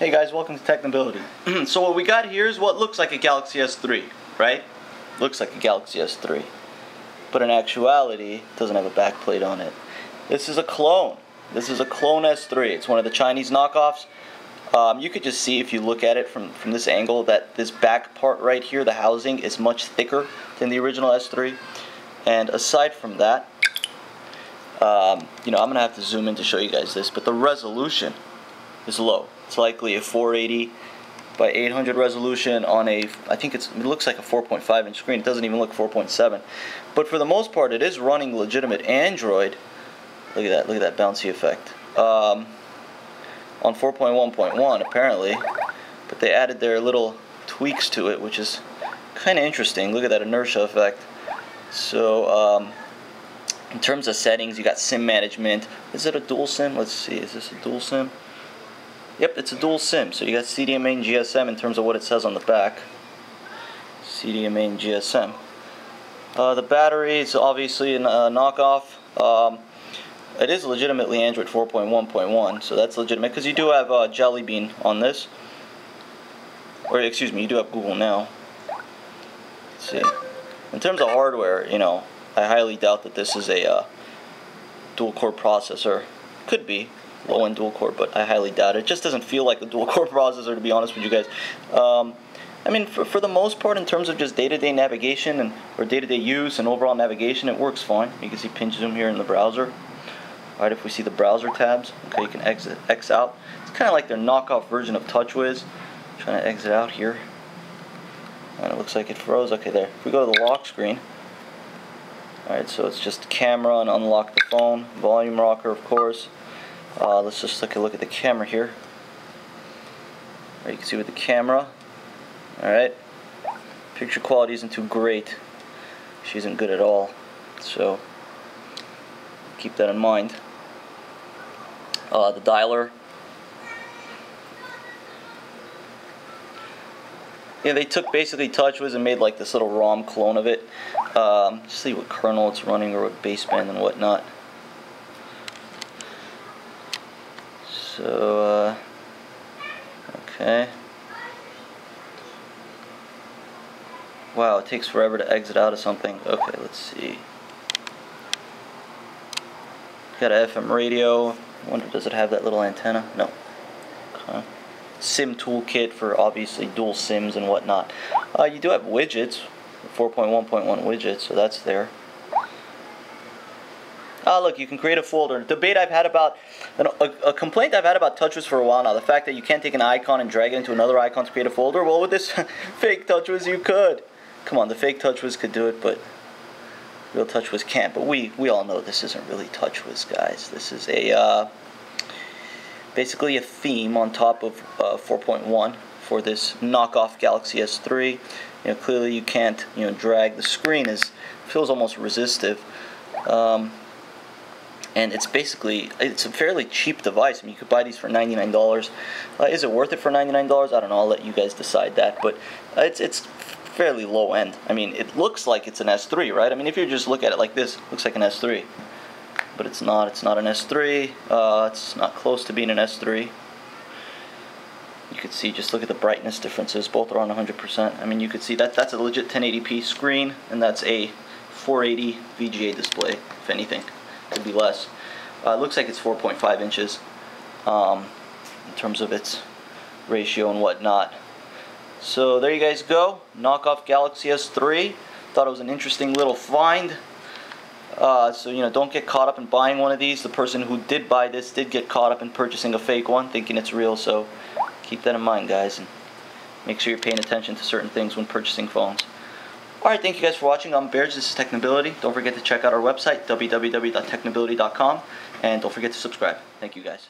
Hey guys, welcome to Technibility. So what we got here is what looks like a Galaxy S3, right? Looks like a Galaxy S3. But in actuality, it doesn't have a backplate on it. This is a clone. This is a clone S3. It's one of the Chinese knockoffs. You could just see if you look at it from this angle that this back part right here, the housing, is much thicker than the original S3. And aside from that, I'm going to have to zoom in to show you guys this, but the resolution is low. It's likely a 480 by 800 resolution on a, I think it looks like a 4.5 inch screen. It doesn't even look 4.7. But for the most part, it is running legitimate Android. Look at that bouncy effect. On 4.1.1 apparently, but they added their little tweaks to it, which is kind of interesting. Look at that inertia effect. So in terms of settings, you got SIM management. Is it a dual SIM? Let's see. Is this a dual SIM? Yep, it's a dual SIM. So you got CDMA and GSM in terms of what it says on the back. CDMA and GSM. The battery is obviously a knockoff. It is legitimately Android 4.1.1, so that's legitimate because you do have Jelly Bean on this. Or excuse me, you do have Google Now. Let's see. In terms of hardware, I highly doubt that this is a dual-core processor. Could be low-end dual-core, but I highly doubt it. It just doesn't feel like a dual-core processor, to be honest with you guys. I mean, for the most part, in terms of just day-to-day navigation or day-to-day use and overall navigation, it works fine. You can see pinch zoom here in the browser. Alright, if we see the browser tabs, okay, you can X out. It's kind of like their knockoff version of TouchWiz. Trying to exit out here. And it looks like it froze. Okay, there. If we go to the lock screen, alright, so it's just camera and unlock the phone. Volume rocker, of course. Let's just take a look at the camera here. You can see with the camera. Alright. Picture quality isn't too great. She isn't good at all. So keep that in mind. The dialer. Yeah, they took basically TouchWiz and made like this little ROM clone of it. Just see what kernel it's running or what baseband and whatnot. So, okay. Wow, it takes forever to exit out of something. Okay, let's see. Got a FM radio. I wonder, does it have that little antenna? No. Okay. SIM toolkit for obviously dual SIMs and whatnot. You do have widgets, 4.1.1 widgets, so that's there. Look, you can create a folder. Debate I've had about, a complaint I've had about TouchWiz for a while now, the fact that you can't take an icon and drag it into another icon to create a folder. Well, with this fake TouchWiz, you could. Come on, the fake TouchWiz could do it, but real TouchWiz can't. But we all know this isn't really TouchWiz, guys. This is a basically a theme on top of 4.1 for this knockoff Galaxy S3. Clearly you can't drag. The screen feels almost resistive. And it's a fairly cheap device. I mean, you could buy these for $99. Is it worth it for $99? I don't know. I'll let you guys decide that. But it's fairly low end. I mean, it looks like it's an S3, right? I mean, if you just look at it like this, it looks like an S3. But it's not. It's not an S3. It's not close to being an S3. You could see, just look at the brightness differences. Both are on 100%. I mean, you could see that's a legit 1080p screen, and that's a 480 VGA display, if anything. Could be less. It looks like it's 4.5 inches in terms of its ratio and whatnot. So there you guys go. Knockoff Galaxy S3. Thought it was an interesting little find. So don't get caught up in buying one of these. The person who did buy this did get caught up in purchasing a fake one, thinking it's real. So keep that in mind, guys, and make sure you're paying attention to certain things when purchasing phones. Alright, thank you guys for watching. I'm Bears. This is Technibility. Don't forget to check out our website, www.technibility.com, and don't forget to subscribe. Thank you, guys.